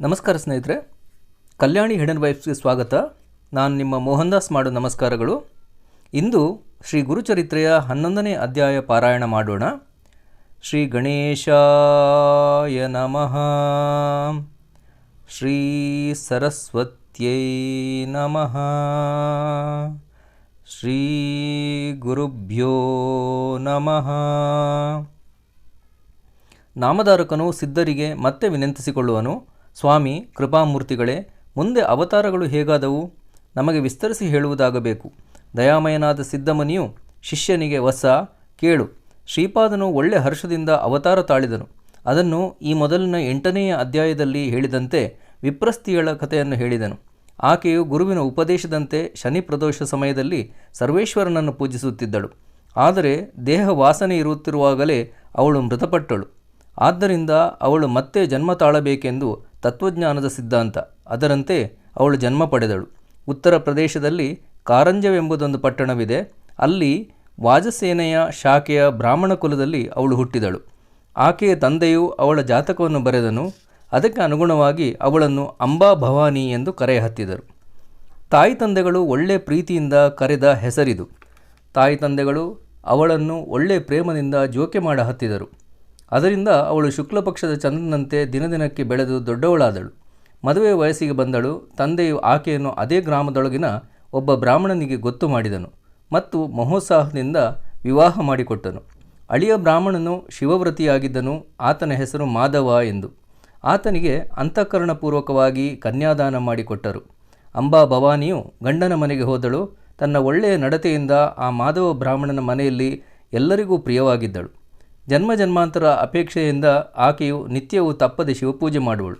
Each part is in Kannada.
ನಮಸ್ಕಾರ ಸ್ನೇಹಿತರೆ, ಕಲ್ಯಾಣಿ ಹಿಡನ್ ವೈಬ್ಸ್ಗೆ ಸ್ವಾಗತ. ನಾನು ನಿಮ್ಮ ಮೋಹನ್ ದಾಸ್ ಮಾಡೋ ನಮಸ್ಕಾರಗಳು. ಇಂದು ಶ್ರೀ ಗುರುಚರಿತ್ರೆಯ 11ನೇ ಅಧ್ಯಾಯ ಪಾರಾಯಣ ಮಾಡೋಣ. ಶ್ರೀ ಗಣೇಶಾಯ ನಮಃ. ಶ್ರೀ ಸರಸ್ವತ್ಯೈ ನಮಃ. ಶ್ರೀ ಗುರುಭ್ಯೋ ನಮಃ. ನಾಮಧಾರಕನು ಸಿದ್ಧರಿಗೆ ಮತ್ತೆ ವಿನಂತಿಸಿಕೊಳ್ಳುವನು. ಸ್ವಾಮಿ, ಕೃಪಾಮೂರ್ತಿಗಳೇ, ಮುಂದೆ ಅವತಾರಗಳು ಹೇಗಾದವು ನಮಗೆ ವಿಸ್ತರಿಸಿ ಹೇಳುವುದಾಗಬೇಕು. ದಯಾಮಯನಾದ ಸಿದ್ಧಮುನಿಯು ಶಿಷ್ಯನಿಗೆ, ವತ್ಸ ಕೇಳು, ಶ್ರೀಪಾದನು ಒಳ್ಳೆ ಹರ್ಷದಿಂದ ಅವತಾರ ತಾಳಿದನು. ಅದನ್ನು ಈ ಮೊದಲಿನ 8ನೆಯ ಅಧ್ಯಾಯದಲ್ಲಿ ಹೇಳಿದಂತೆ ವಿಪ್ರಸ್ತಿಯಳ ಕಥೆಯನ್ನು ಹೇಳಿದನು. ಆಕೆಯು ಗುರುವಿನ ಉಪದೇಶದಂತೆ ಶನಿ ಪ್ರದೋಷ ಸಮಯದಲ್ಲಿ ಸರ್ವೇಶ್ವರನನ್ನು ಪೂಜಿಸುತ್ತಿದ್ದಳು. ಆದರೆ ದೇಹ ವಾಸನೆ ಇರುತ್ತಿರುವಾಗಲೇ ಅವಳು ಮೃತಪಟ್ಟಳು. ಆದ್ದರಿಂದ ಅವಳು ಮತ್ತೆ ಜನ್ಮ ತಾಳಬೇಕೆಂದು ತತ್ವಜ್ಞಾನದ ಸಿದ್ಧಾಂತ. ಅದರಂತೆ ಅವಳು ಜನ್ಮ ಪಡೆದಳು. ಉತ್ತರ ಪ್ರದೇಶದಲ್ಲಿ ಕಾರಂಜವೆಂಬುದೊಂದು ಪಟ್ಟಣವಿದೆ. ಅಲ್ಲಿ ವಾಜಸೇನೆಯ ಶಾಖೆಯ ಬ್ರಾಹ್ಮಣ ಕುಲದಲ್ಲಿ ಅವಳು ಹುಟ್ಟಿದಳು. ಆಕೆಯ ತಂದೆಯು ಅವಳ ಜಾತಕವನ್ನು ಬರೆದನು. ಅದಕ್ಕೆ ಅನುಗುಣವಾಗಿ ಅವಳನ್ನು ಅಂಬಾ ಭವಾನಿ ಎಂದು ಕರೆ ಹತ್ತಿದರು. ತಾಯಿ ತಂದೆಗಳು ಒಳ್ಳೆ ಪ್ರೀತಿಯಿಂದ ಕರೆದ ಹೆಸರಿದು. ತಾಯಿ ತಂದೆಗಳು ಅವಳನ್ನು ಒಳ್ಳೆ ಪ್ರೇಮದಿಂದ ಜೋಕೆ ಮಾಡ ಹತ್ತಿದರು. ಅದರಿಂದ ಅವಳು ಶುಕ್ಲಪಕ್ಷದ ಚಂದ್ರನಂತೆ ದಿನದಿನಕ್ಕೆ ಬೆಳೆದು ದೊಡ್ಡವಳಾದಳು. ಮದುವೆ ವಯಸ್ಸಿಗೆ ಬಂದಳು. ತಂದೆಯು ಆಕೆಯನ್ನು ಅದೇ ಗ್ರಾಮದೊಳಗಿನ ಒಬ್ಬ ಬ್ರಾಹ್ಮಣನಿಗೆ ಗೊತ್ತು ಮಾಡಿದನು ಮತ್ತು ಮಹೋತ್ಸಾಹದಿಂದ ವಿವಾಹ ಮಾಡಿಕೊಟ್ಟನು. ಅಳಿಯ ಬ್ರಾಹ್ಮಣನು ಶಿವವ್ರತಿಯಾಗಿದ್ದನು. ಆತನ ಹೆಸರು ಮಾಧವ ಎಂದು. ಆತನಿಗೆ ಅಂತಃಕರಣಪೂರ್ವಕವಾಗಿ ಕನ್ಯಾದಾನ ಮಾಡಿಕೊಟ್ಟರು. ಅಂಬಾ ಭವಾನಿಯು ಗಂಡನ ಮನೆಗೆ ಹೋದಳು. ತನ್ನ ಒಳ್ಳೆಯ ನಡತೆಯಿಂದ ಆ ಮಾಧವ ಬ್ರಾಹ್ಮಣನ ಮನೆಯಲ್ಲಿ ಎಲ್ಲರಿಗೂ ಪ್ರಿಯವಾಗಿದ್ದಳು. ಜನ್ಮ ಜನ್ಮಾಂತರ ಅಪೇಕ್ಷೆಯಿಂದ ಆಕೆಯು ನಿತ್ಯವೂ ತಪ್ಪದೆ ಶಿವಪೂಜೆ ಮಾಡುವಳು.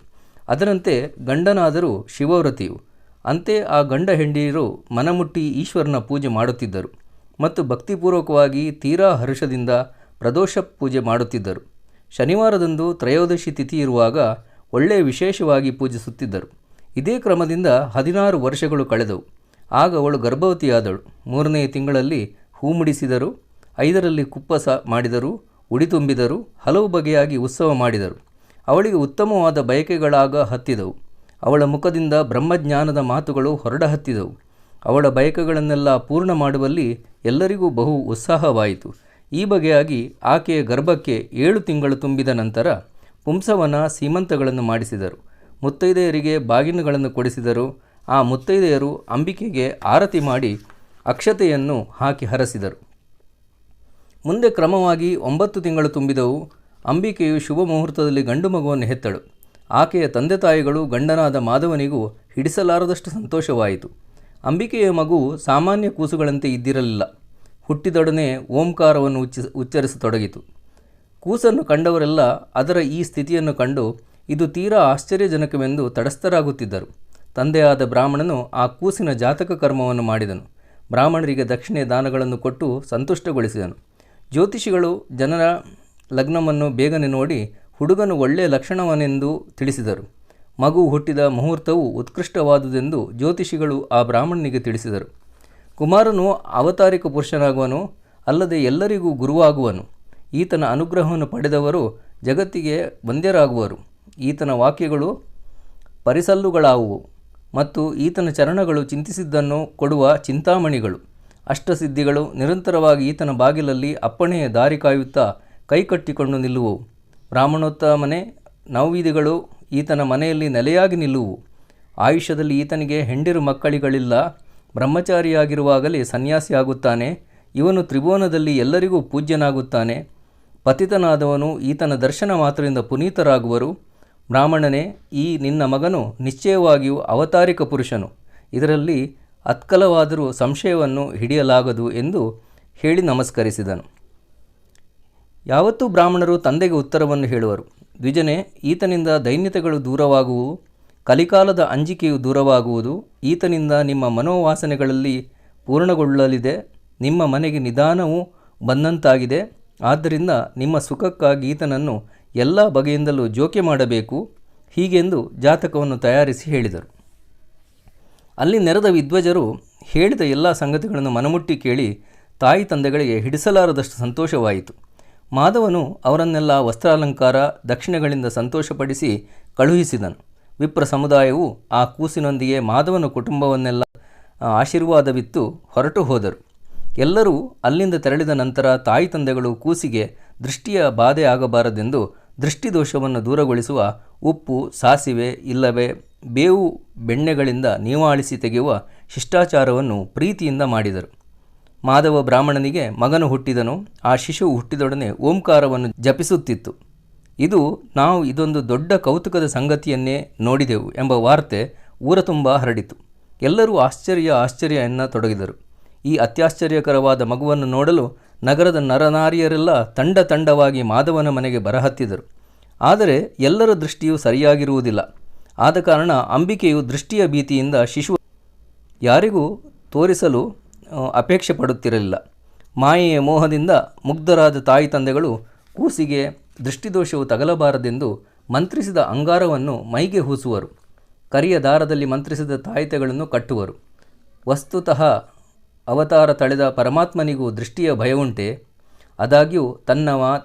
ಅದರಂತೆ ಗಂಡನಾದರೂ ಶಿವವ್ರತಿಯು. ಅಂತೆ ಆ ಗಂಡ ಹೆಂಡಿಯರು ಮನಮುಟ್ಟಿ ಈಶ್ವರನ ಪೂಜೆ ಮಾಡುತ್ತಿದ್ದರು ಮತ್ತು ಭಕ್ತಿಪೂರ್ವಕವಾಗಿ ತೀರಾ ಹರ್ಷದಿಂದ ಪ್ರದೋಷ ಪೂಜೆ ಮಾಡುತ್ತಿದ್ದರು. ಶನಿವಾರದಂದು ತ್ರಯೋದಶಿ ತಿಥಿ ಇರುವಾಗ ಒಳ್ಳೆಯ ವಿಶೇಷವಾಗಿ ಪೂಜಿಸುತ್ತಿದ್ದರು. ಇದೇ ಕ್ರಮದಿಂದ 16 ವರ್ಷಗಳು ಕಳೆದವು. ಆಗ ಅವಳು ಗರ್ಭವತಿಯಾದಳು. 3ನೇ ತಿಂಗಳಲ್ಲಿ ಹೂ ಮುಡಿಸಿದರು. 5ರಲ್ಲಿ ಕುಪ್ಪಸ ಮಾಡಿದರು. ಉಡಿ ತುಂಬಿದರು. ಹಲವು ಬಗೆಯಾಗಿ ಉತ್ಸವ ಮಾಡಿದರು. ಅವಳಿಗೆ ಉತ್ತಮವಾದ ಬಯಕೆಗಳಾಗ ಹತ್ತಿದವು. ಅವಳ ಮುಖದಿಂದ ಬ್ರಹ್ಮಜ್ಞಾನದ ಮಾತುಗಳು ಹೊರಡ ಹತ್ತಿದವು. ಅವಳ ಬಯಕೆಗಳನ್ನೆಲ್ಲ ಪೂರ್ಣ ಮಾಡುವಲ್ಲಿ ಎಲ್ಲರಿಗೂ ಬಹು ಉತ್ಸಾಹವಾಯಿತು. ಈ ಬಗೆಯಾಗಿ ಆಕೆಯ ಗರ್ಭಕ್ಕೆ 7 ತಿಂಗಳು ತುಂಬಿದ ನಂತರ ಪುಂಸವನ ಸೀಮಂತಗಳನ್ನು ಮಾಡಿಸಿದರು. ಮುತ್ತೈದೆಯರಿಗೆ ಬಾಗಿನಗಳನ್ನು ಕೊಡಿಸಿದರು. ಆ ಮುತ್ತೈದೆಯರು ಅಂಬಿಕೆಗೆ ಆರತಿ ಮಾಡಿ ಅಕ್ಷತೆಯನ್ನು ಹಾಕಿ ಹರಸಿದರು. ಮುಂದೆ ಕ್ರಮವಾಗಿ 9 ತಿಂಗಳು ತುಂಬಿದವು. ಅಂಬಿಕೆಯು ಶುಭ ಮುಹೂರ್ತದಲ್ಲಿ ಗಂಡು ಮಗುವನ್ನು ಹೆತ್ತಳು. ಆಕೆಯ ತಂದೆ ತಾಯಿಗಳು ಗಂಡನಾದ ಮಾಧವನಿಗೂ ಹಿಡಿಸಲಾರದಷ್ಟು ಸಂತೋಷವಾಯಿತು. ಅಂಬಿಕೆಯ ಮಗು ಸಾಮಾನ್ಯ ಕೂಸುಗಳಂತೆ ಇದ್ದಿರಲಿಲ್ಲ. ಹುಟ್ಟಿದೊಡನೆ ಓಂಕಾರವನ್ನು ಉಚ್ಚರಿಸತೊಡಗಿತು. ಕೂಸನ್ನು ಕಂಡವರೆಲ್ಲ ಅದರ ಈ ಸ್ಥಿತಿಯನ್ನು ಕಂಡು ಇದು ತೀರಾ ಆಶ್ಚರ್ಯಜನಕವೆಂದು ತಟಸ್ಥರಾಗುತ್ತಿದ್ದರು. ತಂದೆಯಾದ ಬ್ರಾಹ್ಮಣನು ಆ ಕೂಸಿನ ಜಾತಕ ಕರ್ಮವನ್ನು ಮಾಡಿದನು. ಬ್ರಾಹ್ಮಣರಿಗೆ ದಕ್ಷಿಣೆ ದಾನಗಳನ್ನು ಕೊಟ್ಟು ಸಂತುಷ್ಟಗೊಳಿಸಿದನು. ಜ್ಯೋತಿಷಿಗಳು ಜನರ ಲಗ್ನವನ್ನು ಬೇಗನೆ ನೋಡಿ ಹುಡುಗನು ಒಳ್ಳೆಯ ಲಕ್ಷಣವನೆಂದು ತಿಳಿಸಿದರು. ಮಗು ಹುಟ್ಟಿದ ಮುಹೂರ್ತವು ಉತ್ಕೃಷ್ಟವಾದುದೆಂದು ಜ್ಯೋತಿಷಿಗಳು ಆ ಬ್ರಾಹ್ಮಣನಿಗೆ ತಿಳಿಸಿದರು. ಕುಮಾರನು ಅವತಾರಿಕ ಪುರುಷನಾಗುವನು, ಅಲ್ಲದೆ ಎಲ್ಲರಿಗೂ ಗುರುವಾಗುವನು. ಈತನ ಅನುಗ್ರಹವನ್ನು ಪಡೆದವರು ಜಗತ್ತಿಗೆ ವಂದ್ಯರಾಗುವರು. ಈತನ ವಾಕ್ಯಗಳು ಪರಿಸಲ್ಲುಗಳಾವುವು ಮತ್ತು ಈತನ ಚರಣಗಳು ಚಿಂತಿಸಿದ್ದನ್ನು ಕೊಡುವ ಚಿಂತಾಮಣಿಗಳು. ಅಷ್ಟಸಿದ್ಧಿಗಳು ನಿರಂತರವಾಗಿ ಈತನ ಬಾಗಿಲಲ್ಲಿ ಅಪ್ಪಣೆಯ ದಾರಿ ಕಾಯುತ್ತಾ ಕೈಕಟ್ಟಿಕೊಂಡು ನಿಲ್ಲುವವು. ಬ್ರಾಹ್ಮಣೋತ್ತಮನೆ ನವವಿಧಿಗಳು ಈತನ ಮನೆಯಲ್ಲಿ ನೆಲೆಯಾಗಿ ನಿಲ್ಲುವು. ಆಯುಷ್ಯದಲ್ಲಿ ಈತನಿಗೆ ಹೆಂಡಿರು ಮಕ್ಕಳಿಗಳಿಲ್ಲ. ಬ್ರಹ್ಮಚಾರಿಯಾಗಿರುವಾಗಲೇ ಸನ್ಯಾಸಿಯಾಗುತ್ತಾನೆ. ಇವನು ತ್ರಿಭುವನದಲ್ಲಿ ಎಲ್ಲರಿಗೂ ಪೂಜ್ಯನಾಗುತ್ತಾನೆ. ಪತಿತನಾದವನು ಈತನ ದರ್ಶನ ಮಾತ್ರದಿಂದ ಪುನೀತರಾಗುವರು. ಬ್ರಾಹ್ಮಣನೇ, ಈ ನಿನ್ನ ಮಗನು ನಿಶ್ಚಯವಾಗಿಯೂ ಅವತಾರಿಕ ಪುರುಷನು. ಇದರಲ್ಲಿ ಅತ್ಕಲವಾದರೂ ಸಂಶಯವನ್ನು ಹಿಡಿಯಲಾಗದು ಎಂದು ಹೇಳಿ ನಮಸ್ಕರಿಸಿದನು. ಯಾವತ್ತೂ ಬ್ರಾಹ್ಮಣರು ತಂದೆಗೆ ಉತ್ತರವನ್ನು ಹೇಳುವರು. ದ್ವಿಜನೇ, ಈತನಿಂದ ದೈನ್ಯತೆಗಳು ದೂರವಾಗುವು. ಕಲಿಕಾಲದ ಅಂಜಿಕೆಯು ದೂರವಾಗುವುದು. ಈತನಿಂದ ನಿಮ್ಮ ಮನೋವಾಸನೆಗಳಲ್ಲಿ ಪೂರ್ಣಗೊಳ್ಳಲಿದೆ. ನಿಮ್ಮ ಮನೆಗೆ ನಿಧಾನವೂ ಬಂದಂತಾಗಿದೆ. ಆದ್ದರಿಂದ ನಿಮ್ಮ ಸುಖಕ್ಕಾಗಿ ಈತನನ್ನು ಎಲ್ಲ ಬಗೆಯಿಂದಲೂ ಜೋಕೆ ಮಾಡಬೇಕು. ಹೀಗೆಂದು ಜಾತಕವನ್ನು ತಯಾರಿಸಿ ಹೇಳಿದರು. ಅಲ್ಲಿ ನೆರೆದ ವಿದ್ವಜರು ಹೇಳಿದ ಎಲ್ಲ ಸಂಗತಿಗಳನ್ನು ಮನಮುಟ್ಟಿ ಕೇಳಿ ತಾಯಿ ತಂದೆಗಳಿಗೆ ಹಿಡಿಸಲಾರದಷ್ಟು ಸಂತೋಷವಾಯಿತು. ಮಾಧವನು ಅವರನ್ನೆಲ್ಲ ವಸ್ತ್ರಾಲಂಕಾರ ದಕ್ಷಿಣೆಗಳಿಂದ ಸಂತೋಷಪಡಿಸಿ ಕಳುಹಿಸಿದನು. ವಿಪ್ರ ಸಮುದಾಯವು ಆ ಕೂಸಿನೊಂದಿಗೆ ಮಾಧವನ ಕುಟುಂಬವನ್ನೆಲ್ಲ ಆಶೀರ್ವಾದವಿತ್ತು ಹೊರಟು ಹೋದರು. ಎಲ್ಲರೂ ಅಲ್ಲಿಂದ ತೆರಳಿದ ನಂತರ ತಾಯಿ ತಂದೆಗಳು ಕೂಸಿಗೆ ದೃಷ್ಟಿಯ ಬಾಧೆ ಆಗಬಾರದೆಂದು ದೃಷ್ಟಿದೋಷವನ್ನು ದೂರಗೊಳಿಸುವ ಉಪ್ಪು, ಸಾಸಿವೆ ಇಲ್ಲವೇ ಬೇವು ಬೆಣ್ಣೆಗಳಿಂದ ನೀವಾಳಿಸಿ ತೆಗೆಯುವ ಶಿಷ್ಟಾಚಾರವನ್ನು ಪ್ರೀತಿಯಿಂದ ಮಾಡಿದರು. ಮಾಧವ ಬ್ರಾಹ್ಮಣನಿಗೆ ಮಗನು ಹುಟ್ಟಿದನು. ಆ ಶಿಶುವು ಹುಟ್ಟಿದೊಡನೆ ಓಂಕಾರವನ್ನು ಜಪಿಸುತ್ತಿತ್ತು. ನಾವು ಇದೊಂದು ದೊಡ್ಡ ಕೌತುಕದ ಸಂಗತಿಯನ್ನೇ ನೋಡಿದೆವು ಎಂಬ ವಾರ್ತೆ ಊರ ತುಂಬ ಹರಡಿತು. ಎಲ್ಲರೂ ಆಶ್ಚರ್ಯ ಎನ್ನತೊಡಗಿದರು. ಈ ಅತ್ಯಾಶ್ಚರ್ಯಕರವಾದ ಮಗುವನ್ನು ನೋಡಲು ನಗರದ ನರನಾರಿಯರೆಲ್ಲ ತಂಡವಾಗಿ ಮಾಧವನ ಮನೆಗೆ ಬರಹತ್ತಿದರು. ಆದರೆ ಎಲ್ಲರ ದೃಷ್ಟಿಯು ಸರಿಯಾಗಿರುವುದಿಲ್ಲ. ಆದ ಕಾರಣ ಅಂಬಿಕೆಯು ದೃಷ್ಟಿಯ ಭೀತಿಯಿಂದ ಶಿಶು ಯಾರಿಗೂ ತೋರಿಸಲು ಅಪೇಕ್ಷೆ ಪಡುತ್ತಿರಲಿಲ್ಲ. ಮಾಯೆಯ ಮೋಹದಿಂದ ಮುಗ್ಧರಾದ ತಾಯಿ ತಂದೆಗಳು ಕೂಸಿಗೆ ದೃಷ್ಟಿದೋಷವು ತಗಲಬಾರದೆಂದು ಮಂತ್ರಿಸಿದ ಅಂಗಾರವನ್ನು ಮೈಗೆ ಹೂಸುವರು. ಕರಿಯ ದಾರದಲ್ಲಿ ಮಂತ್ರಿಸಿದ ತಾಯಿತೆಗಳನ್ನು ಕಟ್ಟುವರು. ವಸ್ತುತಃ ಅವತಾರ ತಳೆದ ಪರಮಾತ್ಮನಿಗೂ ದೃಷ್ಟಿಯ ಭಯವುಂಟೆ? ಆದಾಗ್ಯೂ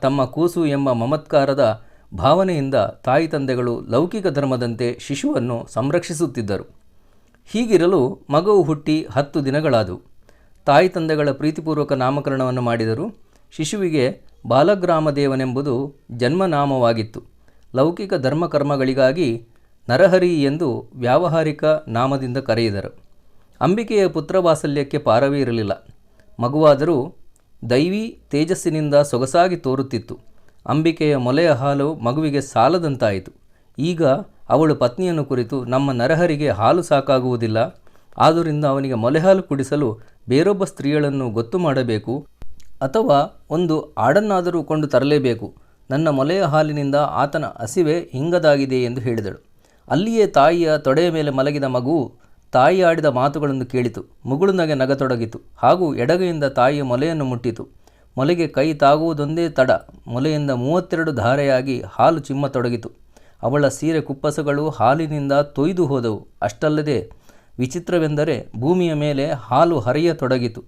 ತಮ್ಮ ಕೂಸು ಎಂಬ ಮಮತ್ಕಾರದ ಭಾವನೆಯಿಂದ ತಾಯಿ ತಂದೆಗಳು ಲೌಕಿಕ ಧರ್ಮದಂತೆ ಶಿಶುವನ್ನು ಸಂರಕ್ಷಿಸುತ್ತಿದ್ದರು. ಹೀಗಿರಲು ಮಗುವು ಹುಟ್ಟಿ 10 ದಿನಗಳಾದವು. ತಾಯಿ ತಂದೆಗಳ ಪ್ರೀತಿಪೂರ್ವಕ ನಾಮಕರಣವನ್ನು ಮಾಡಿದರು. ಶಿಶುವಿಗೆ ಬಾಲಗ್ರಾಮದೇವನೆಂಬುದು ಜನ್ಮನಾಮವಾಗಿತ್ತು. ಲೌಕಿಕ ಧರ್ಮಕರ್ಮಗಳಿಗಾಗಿ ನರಹರಿ ಎಂದು ವ್ಯಾವಹಾರಿಕ ನಾಮದಿಂದ ಕರೆಯಿದರು. ಅಂಬಿಕೆಯ ಪುತ್ರವಾತ್ಸಲ್ಯಕ್ಕೆ ಪಾರವೇ ಇರಲಿಲ್ಲ. ಮಗುವಾದರೂ ದೈವಿ ತೇಜಸ್ಸಿನಿಂದ ಸೊಗಸಾಗಿ ತೋರುತ್ತಿತ್ತು. ಅಂಬಿಕೆಯ ಮೊಲೆಯ ಹಾಲು ಮಗುವಿಗೆ ಸಾಲದಂತಾಯಿತು. ಈಗ ಅವಳು ಪತ್ನಿಯನ್ನು ಕುರಿತು, ನಮ್ಮ ನರಹರಿಗೆ ಹಾಲು ಸಾಕಾಗುವುದಿಲ್ಲ, ಆದ್ದರಿಂದ ಅವನಿಗೆ ಮೊಲೆಹಾಲು ಕುಡಿಸಲು ಬೇರೊಬ್ಬ ಸ್ತ್ರೀಯಳನ್ನು ಗೊತ್ತು ಮಾಡಬೇಕು, ಅಥವಾ ಒಂದು ಆಡನ್ನಾದರೂ ಕೊಂಡು ತರಲೇಬೇಕು. ನನ್ನ ಮೊಲೆಯ ಹಾಲಿನಿಂದ ಆತನ ಹಸಿವೆ ಹಿಂಗದಾಗಿದೆ ಎಂದು ಹೇಳಿದಳು. ಅಲ್ಲಿಯೇ ತಾಯಿಯ ತೊಡೆಯ ಮೇಲೆ ಮಲಗಿದ ಮಗುವು ತಾಯಿ ಆಡಿದ ಮಾತುಗಳನ್ನು ಕೇಳಿತು. ಮುಗುಳುನಗೆ ನಗತೊಡಗಿತು ಹಾಗೂ ಎಡಗೈಯಿಂದ ತಾಯಿಯ ಮೊಲೆಯನ್ನು ಮುಟ್ಟಿತು. ಮೊಲೆಗೆ ಕೈ ತಾಗುವುದೊಂದೇ ತಡ. ಮೊಲೆಯಿಂದ 32 ಧಾರೆಯಾಗಿ ಹಾಲು ಚಿಮ್ಮತೊಡಗಿತು. ಅವಳ ಸೀರೆ ಕುಪ್ಪಸಗಳು ಹಾಲಿನಿಂದ ತೊಯ್ದು ಹೋದವು. ಅಷ್ಟಲ್ಲದೆ ವಿಚಿತ್ರವೆಂದರೆ ಭೂಮಿಯ ಮೇಲೆ ಹಾಲು ಹರಿಯತೊಡಗಿತು.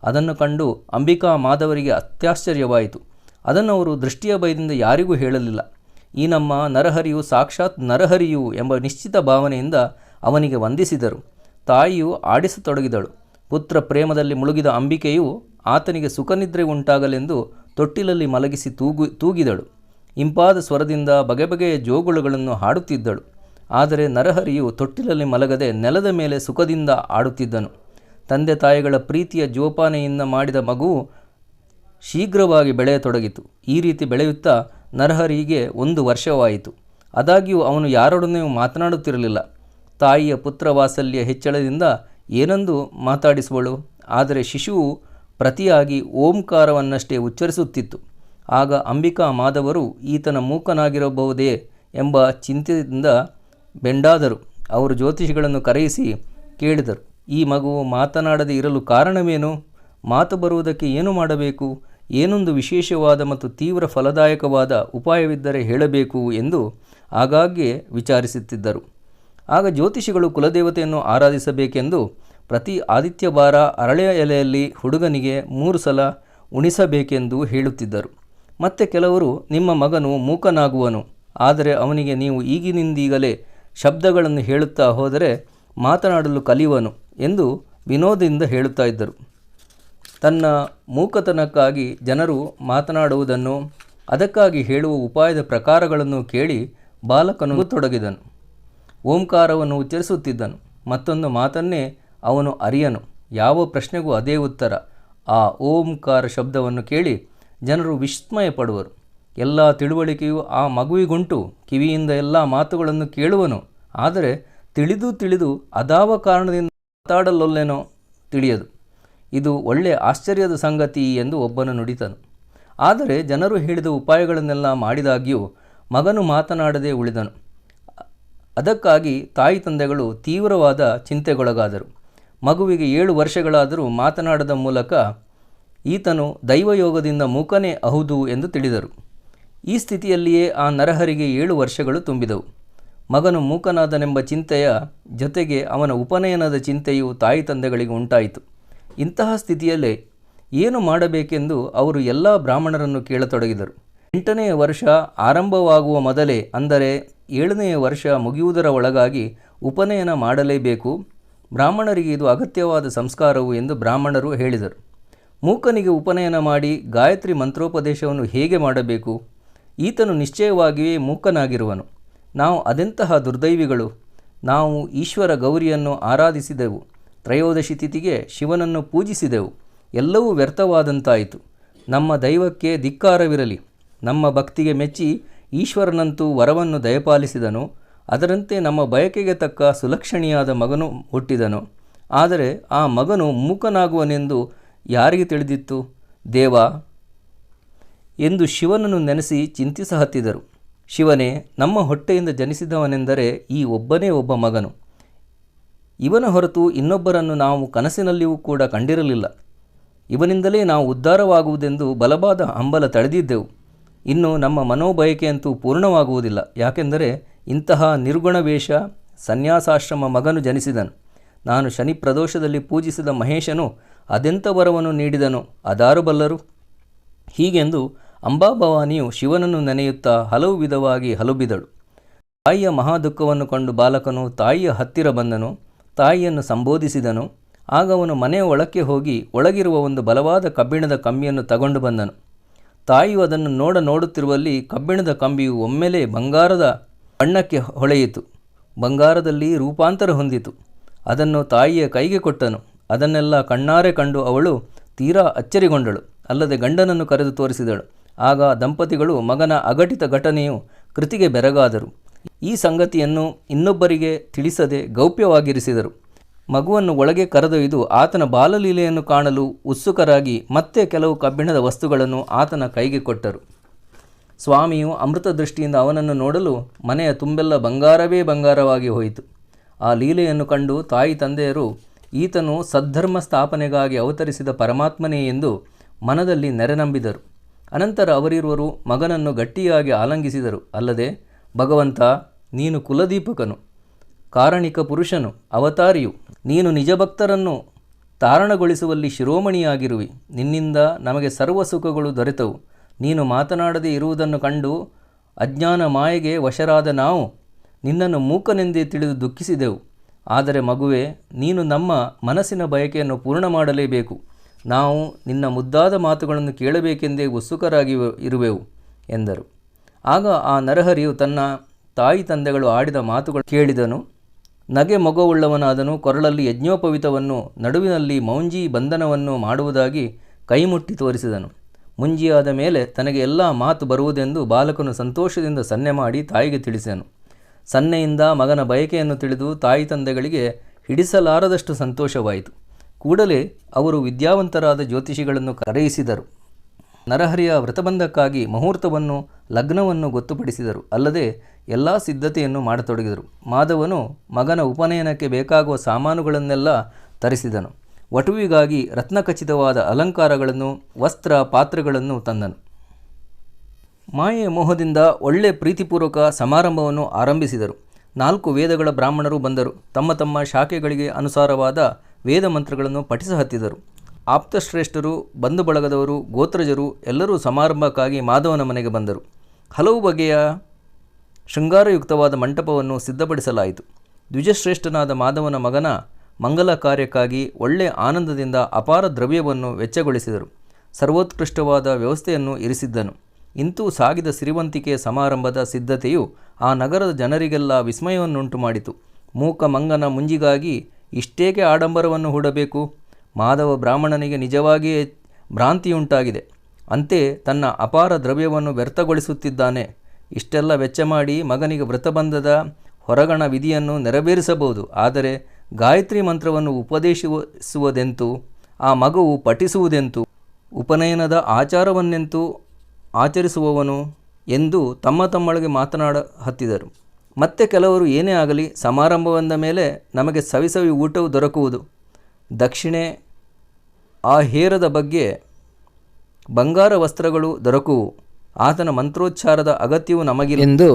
ಅದನ್ನು ಕಂಡು ಅಂಬಿಕಾ ಮಾಧವರಿಗೆ ಅತ್ಯಾಶ್ಚರ್ಯವಾಯಿತು. ಅದನ್ನು ಅವರು ದೃಷ್ಟಿಯ ಭಯದಿಂದ ಯಾರಿಗೂ ಹೇಳಲಿಲ್ಲ. ಈ ನಮ್ಮ ನರಹರಿಯು ಸಾಕ್ಷಾತ್ ನರಹರಿಯು ಎಂಬ ನಿಶ್ಚಿತ ಭಾವನೆಯಿಂದ ಅವನಿಗೆ ವಂದಿಸಿದರು. ತಾಯಿಯು ಆಡಿಸತೊಡಗಿದಳು. ಪುತ್ರ ಪ್ರೇಮದಲ್ಲಿ ಮುಳುಗಿದ ಅಂಬಿಕೆಯು ಆತನಿಗೆ ಸುಖನಿದ್ರೆ ಉಂಟಾಗಲೆಂದು ತೊಟ್ಟಿಲಲ್ಲಿ ಮಲಗಿಸಿ ತೂಗಿದಳು. ಇಂಪಾದ ಸ್ವರದಿಂದ ಬಗೆಬಗೆಯ ಜೋಗುಳುಗಳನ್ನು ಹಾಡುತ್ತಿದ್ದಳು. ಆದರೆ ನರಹರಿಯು ತೊಟ್ಟಿಲಲ್ಲಿ ಮಲಗದೆ ನೆಲದ ಮೇಲೆ ಸುಖದಿಂದ ಆಡುತ್ತಿದ್ದನು. ತಂದೆ ತಾಯಿಗಳ ಪ್ರೀತಿಯ ಜೋಪಾನೆಯಿಂದ ಮಾಡಿದ ಮಗುವು ಶೀಘ್ರವಾಗಿ ಬೆಳೆಯತೊಡಗಿತು. ಈ ರೀತಿ ಬೆಳೆಯುತ್ತಾ ನರಹರಿಗೆ 1 ವರ್ಷವಾಯಿತು. ಆದಾಗ್ಯೂ ಅವನು ಯಾರೊಡನೆಯೂ ಮಾತನಾಡುತ್ತಿರಲಿಲ್ಲ. ತಾಯಿಯ ಪುತ್ರವಾತ್ಸಲ್ಯ ಹೆಚ್ಚಳದಿಂದ ಏನೆಂದು ಮಾತಾಡಿಸುವಳು? ಆದರೆ ಶಿಶುವು ಪ್ರತಿಯಾಗಿ ಓಂಕಾರವನ್ನಷ್ಟೇ ಉಚ್ಚರಿಸುತ್ತಿತ್ತು. ಆಗ ಅಂಬಿಕಾ ಮಾಧವರು ಈತನ ಮೂಕನಾಗಿರಬಹುದೇ ಎಂಬ ಚಿಂತೆಯಿಂದ ಬೆಂಡಾದರು. ಅವರು ಜ್ಯೋತಿಷಿಗಳನ್ನು ಕರೆಯಿಸಿ ಕೇಳಿದರು, ಈ ಮಗುವು ಮಾತನಾಡದೇ ಇರಲು ಕಾರಣವೇನು? ಮಾತು ಬರುವುದಕ್ಕೆ ಏನು ಮಾಡಬೇಕು? ಏನೊಂದು ವಿಶೇಷವಾದ ಮತ್ತು ತೀವ್ರ ಫಲದಾಯಕವಾದ ಉಪಾಯವಿದ್ದರೆ ಹೇಳಬೇಕು ಎಂದು ಆಗಾಗ್ಗೆ ವಿಚಾರಿಸುತ್ತಿದ್ದರು. ಆಗ ಜ್ಯೋತಿಷಿಗಳು ಕುಲದೇವತೆಯನ್ನು ಆರಾಧಿಸಬೇಕೆಂದು ಪ್ರತಿ ಆದಿತ್ಯವಾರ ಅರಳೆಯ ಎಲೆಯಲ್ಲಿ ಹುಡುಗನಿಗೆ 3 ಸಲ ಉಣಿಸಬೇಕೆಂದು ಹೇಳುತ್ತಿದ್ದರು. ಮತ್ತೆ ಕೆಲವರು, ನಿಮ್ಮ ಮಗನು ಮೂಕನಾಗುವನು, ಆದರೆ ಅವನಿಗೆ ನೀವು ಈಗಿನಿಂದೀಗಲೇ ಶಬ್ದಗಳನ್ನು ಹೇಳುತ್ತಾ ಹೋದರೆ ಮಾತನಾಡಲು ಕಲಿಯುವನು ಎಂದು ವಿನೋದದಿಂದ ಹೇಳುತ್ತಾ ಇದ್ದರು. ತನ್ನ ಮೂಕತನಕ್ಕಾಗಿ ಜನರು ಮಾತನಾಡುವುದನ್ನು, ಅದಕ್ಕಾಗಿ ಹೇಳುವ ಉಪಾಯದ ಪ್ರಕಾರಗಳನ್ನು ಕೇಳಿ ಬಾಲಕನು ತೊಡಗಿದನು. ಓಂಕಾರವನ್ನು ಉಚ್ಚರಿಸುತ್ತಿದ್ದನು. ಮತ್ತೊಂದು ಮಾತನ್ನೇ ಅವನು ಅರಿಯನು. ಯಾವ ಪ್ರಶ್ನೆಗೂ ಅದೇ ಉತ್ತರ. ಆ ಓಂಕಾರ ಶಬ್ದವನ್ನು ಕೇಳಿ ಜನರು ವಿಸ್ಮಯ ಪಡುವರು. ಎಲ್ಲ ತಿಳುವಳಿಕೆಯು ಆ ಮಗುವಿಗುಂಟು. ಕಿವಿಯಿಂದ ಎಲ್ಲ ಮಾತುಗಳನ್ನು ಕೇಳುವನು, ಆದರೆ ತಿಳಿದು ಅದಾವ ಕಾರಣದಿಂದ ಮಾತಾಡಲೊಲ್ಲೆನೋ ತಿಳಿಯದು. ಇದು ಒಳ್ಳೆಯ ಆಶ್ಚರ್ಯದ ಸಂಗತಿ ಎಂದು ಒಬ್ಬನು ನುಡಿತನು. ಆದರೆ ಜನರು ಹೇಳಿದ ಉಪಾಯಗಳನ್ನೆಲ್ಲ ಮಾಡಿದಾಗ್ಯೂ ಮಗನು ಮಾತನಾಡದೆ ಉಳಿದನು. ಅದಕ್ಕಾಗಿ ತಾಯಿ ತಂದೆಗಳು ತೀವ್ರವಾದ ಚಿಂತೆಗೊಳಗಾದರು. ಮಗುವಿಗೆ 7 ವರ್ಷಗಳಾದರೂ ಮಾತನಾಡದ ಮೂಲಕ ಈತನು ದೈವಯೋಗದಿಂದ ಮೂಕನೇ ಹೌದು ಎಂದು ತಿಳಿದರು. ಈ ಸ್ಥಿತಿಯಲ್ಲಿಯೇ ಆ ನರಹರಿಗೆ 7 ವರ್ಷಗಳು ತುಂಬಿದವು. ಮಗನು ಮೂಕನಾದನೆಂಬ ಚಿಂತೆಯ ಜೊತೆಗೆ ಅವನ ಉಪನಯನದ ಚಿಂತೆಯು ತಾಯಿ ತಂದೆಗಳಿಗೆ ಉಂಟಾಯಿತು. ಇಂತಹ ಸ್ಥಿತಿಯಲ್ಲೇ ಏನು ಮಾಡಬೇಕೆಂದು ಅವರು ಎಲ್ಲ ಬ್ರಾಹ್ಮಣರನ್ನು ಕೇಳತೊಡಗಿದರು. 8ನೆಯ ವರ್ಷ ಆರಂಭವಾಗುವ ಮೊದಲೇ, ಅಂದರೆ 7ನೆಯ ವರ್ಷ ಮುಗಿಯುವುದರ ಒಳಗಾಗಿ ಉಪನಯನ ಮಾಡಲೇಬೇಕು. ಬ್ರಾಹ್ಮಣರಿಗೆ ಇದು ಅಗತ್ಯವಾದ ಸಂಸ್ಕಾರವು ಎಂದು ಬ್ರಾಹ್ಮಣರು ಹೇಳಿದರು. ಮೂಕನಿಗೆ ಉಪನಯನ ಮಾಡಿ ಗಾಯತ್ರಿ ಮಂತ್ರೋಪದೇಶವನ್ನು ಹೇಗೆ ಮಾಡಬೇಕು? ಈತನು ನಿಶ್ಚಯವಾಗಿಯೇ ಮೂಕನಾಗಿರುವನು. ನಾವು ಅದೆಂತಹ ದುರ್ದೈವಿಗಳು! ನಾವು ಈಶ್ವರ ಗೌರಿಯನ್ನು ಆರಾಧಿಸಿದೆವು, ತ್ರಯೋದಶಿ ತಿಥಿಗೆ ಶಿವನನ್ನು ಪೂಜಿಸಿದೆವು. ಎಲ್ಲವೂ ವ್ಯರ್ಥವಾದಂತಾಯಿತು. ನಮ್ಮ ದೈವಕ್ಕೆ ಧಿಕ್ಕಾರವಿರಲಿ. ನಮ್ಮ ಭಕ್ತಿಗೆ ಮೆಚ್ಚಿ ಈಶ್ವರನಂತೂ ವರವನ್ನು ದಯಪಾಲಿಸಿದನು. ಅದರಂತೆ ನಮ್ಮ ಬಯಕೆಗೆ ತಕ್ಕ ಸುಲಕ್ಷಣಿಯಾದ ಮಗನು ಹುಟ್ಟಿದನು. ಆದರೆ ಆ ಮಗನು ಮೂಕನಾಗುವನೆಂದು ಯಾರಿಗೆ ತಿಳಿದಿತ್ತು? ದೇವ ಎಂದು ಶಿವನನ್ನು ನೆನೆಸಿ ಚಿಂತಿಸಹತ್ತಿದರು. ಶಿವನೇ, ನಮ್ಮ ಹೊಟ್ಟೆಯಿಂದ ಜನಿಸಿದವನೆಂದರೆ ಈ ಒಬ್ಬನೇ ಒಬ್ಬ ಮಗನು. ಇವನ ಹೊರತು ಇನ್ನೊಬ್ಬರನ್ನು ನಾವು ಕನಸಿನಲ್ಲಿಯೂ ಕೂಡ ಕಂಡಿರಲಿಲ್ಲ. ಇವನಿಂದಲೇ ನಾವು ಉದ್ಧಾರವಾಗುವುದೆಂದು ಬಲವಾದ ಹಂಬಲ ತಳೆದಿದ್ದೆವು. ಇನ್ನು ನಮ್ಮ ಮನೋಬಯಕೆಯಂತೂ ಪೂರ್ಣವಾಗುವುದಿಲ್ಲ. ಯಾಕೆಂದರೆ ಇಂತಹ ನಿರ್ಗುಣ ವೇಷ ಸನ್ಯಾಸಾಶ್ರಮ ಮಗನು ಜನಿಸಿದನು. ನಾನು ಶನಿ ಪ್ರದೋಷದಲ್ಲಿ ಪೂಜಿಸಿದ ಮಹೇಶನು ಅದೆಂಥ ವರವನ್ನು ನೀಡಿದನು ಅದಾರು ಬಲ್ಲರು? ಹೀಗೆಂದು ಅಂಬಾಭವಾನಿಯು ಶಿವನನ್ನು ನೆನೆಯುತ್ತಾ ಹಲವು ವಿಧವಾಗಿ ಹಲುಬಿದಳು. ತಾಯಿಯ ಮಹಾದುಃಖವನ್ನು ಕಂಡು ಬಾಲಕನು ತಾಯಿಯ ಹತ್ತಿರ ಬಂದನು. ತಾಯಿಯನ್ನು ಸಂಬೋಧಿಸಿದನು. ಆಗ ಅವನು ಮನೆಯ ಒಳಕ್ಕೆ ಹೋಗಿ ಒಳಗಿರುವ ಒಂದು ಬಲವಾದ ಕಬ್ಬಿಣದ ಕಂಬಿಯನ್ನು ತಗೊಂಡು ಬಂದನು. ತಾಯಿಯು ಅದನ್ನು ನೋಡುತ್ತಿರುವಲ್ಲಿ ಕಬ್ಬಿಣದ ಕಂಬಿಯು ಒಮ್ಮೆಲೇ ಬಂಗಾರದ ಬಣ್ಣಕ್ಕೆ ಹೊಳೆಯಿತು. ಬಂಗಾರದಲ್ಲಿ ರೂಪಾಂತರ ಹೊಂದಿತು. ಅದನ್ನು ತಾಯಿಯ ಕೈಗೆ ಕೊಟ್ಟನು. ಅದನ್ನೆಲ್ಲ ಕಣ್ಣಾರೆ ಕಂಡು ಅವಳು ತೀರಾ ಅಚ್ಚರಿಗೊಂಡಳು. ಅಲ್ಲದೆ ಗಂಡನನ್ನು ಕರೆದು ತೋರಿಸಿದಳು. ಆಗ ದಂಪತಿಗಳು ಮಗನ ಅಘಟಿತ ಘಟನೆಯು ಕೃತಿಗೆ ಬೆರಗಾದರು. ಈ ಸಂಗತಿಯನ್ನು ಇನ್ನೊಬ್ಬರಿಗೆ ತಿಳಿಸದೆ ಗೌಪ್ಯವಾಗಿರಿಸಿದರು. ಮಗುವನ್ನು ಒಳಗೆ ಕರೆದೊಯ್ದು ಆತನ ಬಾಲಲೀಲೆಯನ್ನು ಕಾಣಲು ಉತ್ಸುಕರಾಗಿ ಮತ್ತೆ ಕೆಲವು ಕಬ್ಬಿಣದ ವಸ್ತುಗಳನ್ನು ಆತನ ಕೈಗೆ ಕೊಟ್ಟರು. ಸ್ವಾಮಿಯು ಅಮೃತ ದೃಷ್ಟಿಯಿಂದ ಅವನನ್ನು ನೋಡಲು ಮನೆಯ ತುಂಬೆಲ್ಲ ಬಂಗಾರವೇ ಬಂಗಾರವಾಗಿ ಹೋಯಿತು. ಆ ಲೀಲೆಯನ್ನು ಕಂಡು ತಾಯಿ ತಂದೆಯರು ಈತನು ಸದ್ಧರ್ಮ ಸ್ಥಾಪನೆಗಾಗಿ ಅವತರಿಸಿದ ಪರಮಾತ್ಮನೇ ಎಂದು ಮನದಲ್ಲಿ ನೆರೆನಂಬಿದರು. ಅನಂತರ ಅವರಿರುವರು ಮಗನನ್ನು ಗಟ್ಟಿಯಾಗಿ ಆಲಂಗಿಸಿದರು. ಅಲ್ಲದೆ, ಭಗವಂತ, ನೀನು ಕುಲದೀಪಕನು, ಕಾರಣಿಕ ಪುರುಷನು, ಅವತಾರಿಯು. ನೀನು ನಿಜಭಕ್ತರನ್ನು ತಾರಣಗೊಳಿಸುವಲ್ಲಿ ಶಿರೋಮಣಿಯಾಗಿರುವಿ. ನಿನ್ನಿಂದ ನಮಗೆ ಸರ್ವ ಸುಖಗಳು ದೊರೆತವು. ನೀನು ಮಾತನಾಡದೇ ಇರುವುದನ್ನು ಕಂಡು ಅಜ್ಞಾನ ಮಾಯೆಗೆ ವಶರಾದ ನಾವು ನಿನ್ನನ್ನು ಮೂಕನೆಂದೇ ತಿಳಿದು ದುಃಖಿಸಿದೆವು. ಆದರೆ ಮಗುವೆ, ನೀನು ನಮ್ಮ ಮನಸ್ಸಿನ ಬಯಕೆಯನ್ನು ಪೂರ್ಣ ಮಾಡಲೇಬೇಕು. ನಾವು ನಿನ್ನ ಮುದ್ದಾದ ಮಾತುಗಳನ್ನು ಕೇಳಬೇಕೆಂದೇ ಉತ್ಸುಕರಾಗಿ ಇರುವೆವು ಎಂದರು. ಆಗ ಆ ನರಹರಿಯು ತನ್ನ ತಾಯಿ ತಂದೆಗಳು ಆಡಿದ ಮಾತುಗಳು ಕೇಳಿದನು. ನಗೆ ಮೊಗವುಳ್ಳವನಾದನು. ಕೊರಳಲ್ಲಿ ಯಜ್ಞೋಪವಿತವನ್ನು, ನಡುವಿನಲ್ಲಿ ಮೌಂಜಿ ಬಂಧನವನ್ನು ಮಾಡುವುದಾಗಿ ಕೈಮುಟ್ಟಿ ತೋರಿಸಿದನು. ಮುಂಜಿಯಾದ ಮೇಲೆ ತನಗೆ ಎಲ್ಲ ಮಾತು ಬರುವುದೆಂದು ಬಾಲಕನು ಸಂತೋಷದಿಂದ ಸನ್ನೆ ಮಾಡಿ ತಾಯಿಗೆ ತಿಳಿಸಿದನು. ಸನ್ನೆಯಿಂದ ಮಗನ ಬಯಕೆಯನ್ನು ತಿಳಿದು ತಾಯಿ ತಂದೆಗಳಿಗೆ ಹಿಡಿಸಲಾರದಷ್ಟು ಸಂತೋಷವಾಯಿತು. ಕೂಡಲೇ ಅವರು ವಿದ್ಯಾವಂತರಾದ ಜ್ಯೋತಿಷಿಗಳನ್ನು ಕರೆಯಿಸಿದರು. ನರಹರಿಯ ವ್ರತಬಂಧಕ್ಕಾಗಿ ಮುಹೂರ್ತವನ್ನು, ಲಗ್ನವನ್ನು ಗೊತ್ತುಪಡಿಸಿದರು. ಅಲ್ಲದೆ ಎಲ್ಲ ಸಿದ್ಧತೆಯನ್ನು ಮಾಡತೊಡಗಿದರು. ಮಾಧವನು ಮಗನ ಉಪನಯನಕ್ಕೆ ಬೇಕಾಗುವ ಸಾಮಾನುಗಳನ್ನೆಲ್ಲ ತರಿಸಿದನು. ವಟುವಿಗಾಗಿ ರತ್ನಖಚಿತವಾದ ಅಲಂಕಾರಗಳನ್ನು, ವಸ್ತ್ರ, ಪಾತ್ರೆಗಳನ್ನು ತಂದನು. ಮಾಯೆಯ ಮೋಹದಿಂದ ಒಳ್ಳೆ ಪ್ರೀತಿಪೂರ್ವಕ ಸಮಾರಂಭವನ್ನು ಆರಂಭಿಸಿದರು. 4 ವೇದಗಳ ಬ್ರಾಹ್ಮಣರು ಬಂದರು. ತಮ್ಮ ತಮ್ಮ ಶಾಖೆಗಳಿಗೆ ಅನುಸಾರವಾದ ವೇದ ಮಂತ್ರಗಳನ್ನು ಪಠಿಸಹತ್ತಿದರು. ಆಪ್ತಶ್ರೇಷ್ಠರು, ಬಂಧು ಬಳಗದವರು, ಗೋತ್ರಜರು ಎಲ್ಲರೂ ಸಮಾರಂಭಕ್ಕಾಗಿ ಮಾಧವನ ಮನೆಗೆ ಬಂದರು. ಹಲವು ಬಗೆಯ ಶೃಂಗಾರಯುಕ್ತವಾದ ಮಂಟಪವನ್ನು ಸಿದ್ಧಪಡಿಸಲಾಯಿತು. ದ್ವಿಜಶ್ರೇಷ್ಠನಾದ ಮಾಧವನ ಮಗನ ಮಂಗಲ ಕಾರ್ಯಕ್ಕಾಗಿ ಒಳ್ಳೆಯ ಆನಂದದಿಂದ ಅಪಾರ ದ್ರವ್ಯವನ್ನು ವೆಚ್ಚಗೊಳಿಸಿದರು. ಸರ್ವೋತ್ಕೃಷ್ಟವಾದ ವ್ಯವಸ್ಥೆಯನ್ನು ಇರಿಸಿದ್ದನು. ಇಂತೂ ಸಾಗಿದ ಸಿರಿವಂತಿಕೆಯ ಸಮಾರಂಭದ ಸಿದ್ಧತೆಯು ಆ ನಗರದ ಜನರಿಗೆಲ್ಲ ವಿಸ್ಮಯವನ್ನುಂಟು ಮಾಡಿತು. ಮೂಕ ಮಂಗನ ಮುಂಜಿಗಾಗಿ ಇಷ್ಟೇಕೆ ಆಡಂಬರವನ್ನು ಹೂಡಬೇಕು? ಮಾಧವ ಬ್ರಾಹ್ಮಣನಿಗೆ ನಿಜವಾಗಿಯೇ ಭ್ರಾಂತಿಯುಂಟಾಗಿದೆ. ಅಂತೆ ತನ್ನ ಅಪಾರ ದ್ರವ್ಯವನ್ನು ವ್ಯರ್ಥಗೊಳಿಸುತ್ತಿದ್ದಾನೆ. ಇಷ್ಟೆಲ್ಲ ವೆಚ್ಚ ಮಾಡಿ ಮಗನಿಗೆ ವ್ರತಬಂಧದ ಹೊರಗಣ ವಿಧಿಯನ್ನು ನೆರವೇರಿಸಬಹುದು. ಆದರೆ ಗಾಯತ್ರಿ ಮಂತ್ರವನ್ನು ಉಪದೇಶಿಸುವುದೆಂತೂ, ಆ ಮಗುವು ಪಠಿಸುವುದೆಂತೂ, ಉಪನಯನದ ಆಚಾರವನ್ನೆಂತೂ ಆಚರಿಸುವವನು ಎಂದು ತಮ್ಮೊಳಗೆ ಮಾತನಾಡ ಹತ್ತಿದರು. ಮತ್ತೆ ಕೆಲವರು ಏನೇ ಆಗಲಿ, ಸಮಾರಂಭವೆಂದ ಮೇಲೆ ನಮಗೆ ಸವಿಸವಿ ಊಟವು ದೊರಕುವುದು, ದಕ್ಷಿಣೆ ಆ ಹೇರದ ಬಗ್ಗೆ ಬಂಗಾರ ವಸ್ತ್ರಗಳು ದೊರಕುವು, ಆತನ ಮಂತ್ರೋಚ್ಚಾರದ ಅಗತ್ಯವು ನಮಗಿಲ್ಲ ಎಂದು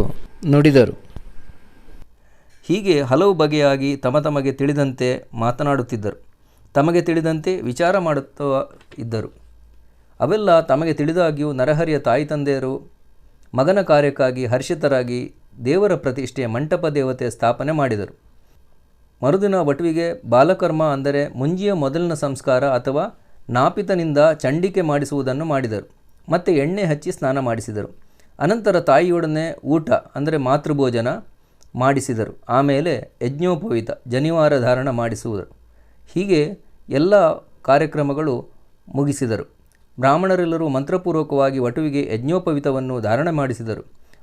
ನುಡಿದರು. ಹೀಗೆ ಹಲವು ಬಗೆಯಾಗಿ ತಮಗೆ ತಿಳಿದಂತೆ ಮಾತನಾಡುತ್ತಿದ್ದರು. ತಮಗೆ ತಿಳಿದಂತೆ ವಿಚಾರ ಮಾಡುತ್ತಾ ಇದ್ದರು. ಅವೆಲ್ಲ ತಮಗೆ ತಿಳಿದಾಗಿಯೂ ನರಹರಿಯ ತಾಯಿ ತಂದೆಯರು ಮಗನ ಕಾರ್ಯಕ್ಕಾಗಿ ಹರ್ಷಿತರಾಗಿ ದೇವರ ಪ್ರತಿಷ್ಠೆಯ ಮಂಟಪ ದೇವತೆಯ ಸ್ಥಾಪನೆ ಮಾಡಿದರು. ಮರುದಿನ ವಟುವಿಗೆ ಬಾಲಕರ್ಮ ಅಂದರೆ ಮುಂಜಿಯ ಮೊದಲಿನ ಸಂಸ್ಕಾರ ಅಥವಾ ನಾಪಿತನಿಂದ ಚಂಡಿಕೆ ಮಾಡಿಸುವುದನ್ನು ಮಾಡಿದರು. ಮತ್ತು ಎಣ್ಣೆ ಹಚ್ಚಿ ಸ್ನಾನ ಮಾಡಿಸಿದರು. ಅನಂತರ ತಾಯಿಯೊಡನೆ ಊಟ ಅಂದರೆ ಮಾತೃಭೋಜನ ಮಾಡಿಸಿದರು. ಆಮೇಲೆ ಯಜ್ಞೋಪವೀತ ಜನಿವಾರ ಧಾರಣ ಮಾಡಿಸುವರು. ಹೀಗೆ ಎಲ್ಲ ಕಾರ್ಯಕ್ರಮಗಳು ಮುಗಿಸಿದರು. ಬ್ರಾಹ್ಮಣರೆಲ್ಲರೂ ಮಂತ್ರಪೂರ್ವಕವಾಗಿ ವಟುವಿಗೆ ಯಜ್ಞೋಪವೀತವನ್ನು ಧಾರಣೆ ಮಾಡಿಸಿದರು.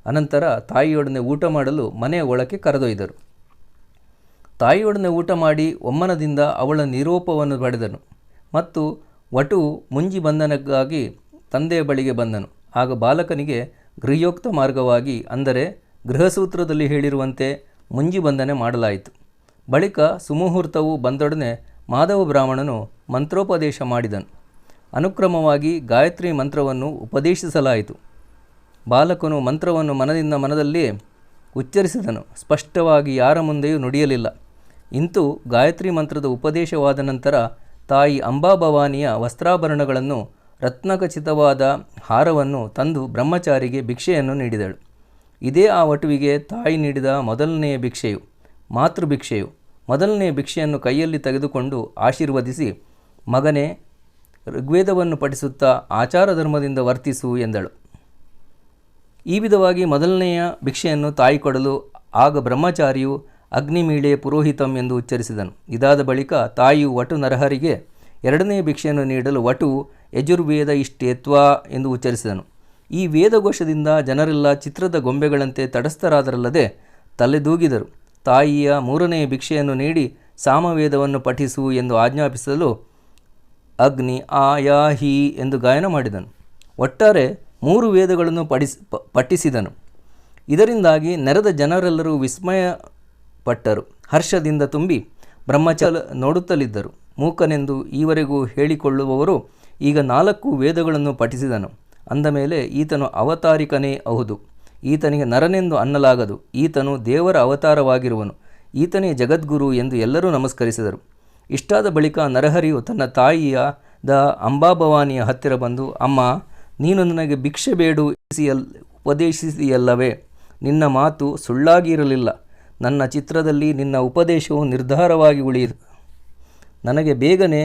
ಅನಂತರ ತಾಯಿಯೊಡನೆ ಊಟ ಮಾಡಲು ಮನೆಯ ಒಳಕ್ಕೆ ಕರೆದೊಯ್ದರು. ತಾಯಿಯೊಡನೆ ಊಟ ಮಾಡಿ ಒಮ್ಮನದಿಂದ ಅವಳ ನಿರೋಪವನ್ನು ಪಡೆದನು. ಮತ್ತು ವಟು ಮುಂಜಿ ಬಂಧನಕ್ಕಾಗಿ ತಂದೆಯ ಬಳಿಗೆ ಬಂದನು. ಆಗ ಬಾಲಕನಿಗೆ ಗೃಹಯೋಕ್ತ ಮಾರ್ಗವಾಗಿ ಅಂದರೆ ಗೃಹಸೂತ್ರದಲ್ಲಿ ಹೇಳಿರುವಂತೆ ಮುಂಜಿ ಬಂಧನೆ ಮಾಡಲಾಯಿತು. ಬಳಿಕ ಸುಮುಹೂರ್ತವು ಬಂದೊಡನೆ ಮಾಧವ ಬ್ರಾಹ್ಮಣನು ಮಂತ್ರೋಪದೇಶ ಮಾಡಿದನು. ಅನುಕ್ರಮವಾಗಿ ಗಾಯತ್ರಿ ಮಂತ್ರವನ್ನು ಉಪದೇಶಿಸಲಾಯಿತು. ಬಾಲಕನು ಮಂತ್ರವನ್ನು ಮನದಲ್ಲಿಯೇ ಉಚ್ಚರಿಸಿದನು. ಸ್ಪಷ್ಟವಾಗಿ ಯಾರ ಮುಂದೆಯೂ ನುಡಿಯಲಿಲ್ಲ. ಇಂತೂ ಗಾಯತ್ರಿ ಮಂತ್ರದ ಉಪದೇಶವಾದ ನಂತರ ತಾಯಿ ಅಂಬಾಭವಾನಿಯ ವಸ್ತ್ರಾಭರಣಗಳನ್ನು ರತ್ನಖಚಿತವಾದ ಹಾರವನ್ನು ತಂದು ಬ್ರಹ್ಮಚಾರಿಗೆ ಭಿಕ್ಷೆಯನ್ನು ನೀಡಿದಳು. ಇದೇ ಆ ವಟುವಿಗೆ ತಾಯಿ ನೀಡಿದ ಮೊದಲನೆಯ ಭಿಕ್ಷೆಯು, ಮಾತೃಭಿಕ್ಷೆಯು. ಮೊದಲನೆಯ ಭಿಕ್ಷೆಯನ್ನು ಕೈಯಲ್ಲಿ ತೆಗೆದುಕೊಂಡು ಆಶೀರ್ವದಿಸಿ, ಮಗನೇ, ಋಗ್ವೇದವನ್ನು ಪಠಿಸುತ್ತಾ ಆಚಾರ ಧರ್ಮದಿಂದ ವರ್ತಿಸು ಎಂದಳು. ಈ ವಿಧವಾಗಿ ಮೊದಲನೆಯ ಭಿಕ್ಷೆಯನ್ನು ತಾಯಿ ಕೊಡಲು ಆಗ ಬ್ರಹ್ಮಚಾರಿಯು ಅಗ್ನಿಮೀಳೆ ಪುರೋಹಿತಂ ಎಂದು ಉಚ್ಚರಿಸಿದನು. ಇದಾದ ಬಳಿಕ ತಾಯಿಯು ವಟು ನರಹರಿಗೆ ಎರಡನೆಯ ಭಿಕ್ಷೆಯನ್ನು ನೀಡಲು ವಟು ಯಜುರ್ವೇದ ಇಷ್ಟೇತ್ವ ಎಂದು ಉಚ್ಚರಿಸಿದನು. ಈ ವೇದಘೋಷದಿಂದ ಜನರೆಲ್ಲ ಚಿತ್ರದ ಗೊಂಬೆಗಳಂತೆ ತಟಸ್ಥರಾದರಲ್ಲದೆ ತಲೆದೂಗಿದರು. ತಾಯಿಯ ಮೂರನೆಯ ಭಿಕ್ಷೆಯನ್ನು ನೀಡಿ ಸಾಮವೇದವನ್ನು ಪಠಿಸು ಎಂದು ಆಜ್ಞಾಪಿಸಲು ಅಗ್ನಿ ಆಯಾಹಿ ಎಂದು ಗಾಯನ ಮಾಡಿದನು. ಒಟ್ಟಾರೆ 3 ವೇದಗಳನ್ನು ಪಠಿಸಿದನು. ಇದರಿಂದಾಗಿ ನೆರೆದ ಜನರೆಲ್ಲರೂ ವಿಸ್ಮಯಪಟ್ಟರು. ಹರ್ಷದಿಂದ ತುಂಬಿ ಬ್ರಹ್ಮಚಾರಿ ನೋಡುತ್ತಲಿದ್ದರು. ಮೂಕನೆಂದು ಈವರೆಗೂ ಹೇಳಿಕೊಳ್ಳುವವರು ಈಗ 4 ವೇದಗಳನ್ನು ಪಠಿಸಿದನು. ಅಂದ ಮೇಲೆ ಈತನು ಅವತಾರಿಕನೇ ಹೌದು. ಈತನಿಗೆ ನರನೆಂದು ಅನ್ನಲಾಗದು. ಈತನು ದೇವರ ಅವತಾರವಾಗಿರುವನು. ಈತನೇ ಜಗದ್ಗುರು ಎಂದು ಎಲ್ಲರೂ ನಮಸ್ಕರಿಸಿದರು. ಇಷ್ಟಾದ ಬಳಿಕ ನರಹರಿಯು ತನ್ನ ತಾಯಿಯಾದ ಅಂಬಾಭವಾನಿಯ ಹತ್ತಿರ ಬಂದು, ಅಮ್ಮ, ನೀನು ನನಗೆ ಭಿಕ್ಷೆ ಬೇಡು ಉಪದೇಶಿಸಿಯಲ್ಲವೇ? ನಿನ್ನ ಮಾತು ಸುಳ್ಳಾಗಿರಲಿಲ್ಲ. ನನ್ನ ಚಿತ್ರದಲ್ಲಿ ನಿನ್ನ ಉಪದೇಶವು ನಿರ್ಧಾರವಾಗಿ ಉಳಿಯಿತು. ನನಗೆ ಬೇಗನೆ